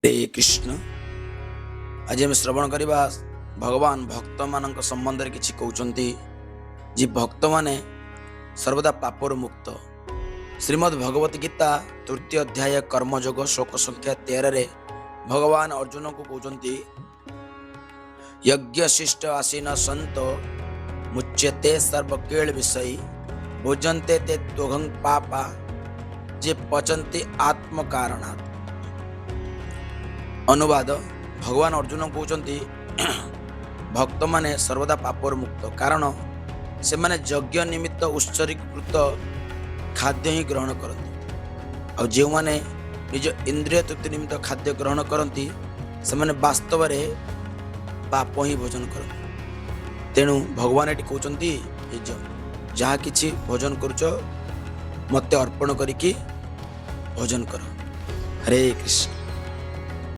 हरे कृष्ण। आज आम श्रवण करवा भगवान भक्त मान संबंध में किसी कहते जी भक्त माने सर्वदा पापर मुक्त। श्रीमद् भगवत गीता तृतीय अध्याय कर्मयोग श्लोक संख्या 13 रे भगवान अर्जुन को कहते यज्ञ शिष्ट आसीन संत मुच्यते सर्वकेल विषय भोजन्ते ते त्वघं पापा जे पचन्ते आत्म कारणात्। अनुवाद भगवान अर्जुन कहते भक्त माने सर्वदा पापर मुक्त कारण से माने यज्ञ निमित्त उत्सर्गीकृत खाद्य ही ग्रहण करती और जो माने निज इंद्रिय तृप्ति निमित्त खाद्य ग्रहण करती से माने वास्तव में पाप ही भोजन करती। तेणु भगवान ये कहते जहाँ किछि भोजन करुच मते अर्पण करिकी भोजन कर। हरे कृष्ण।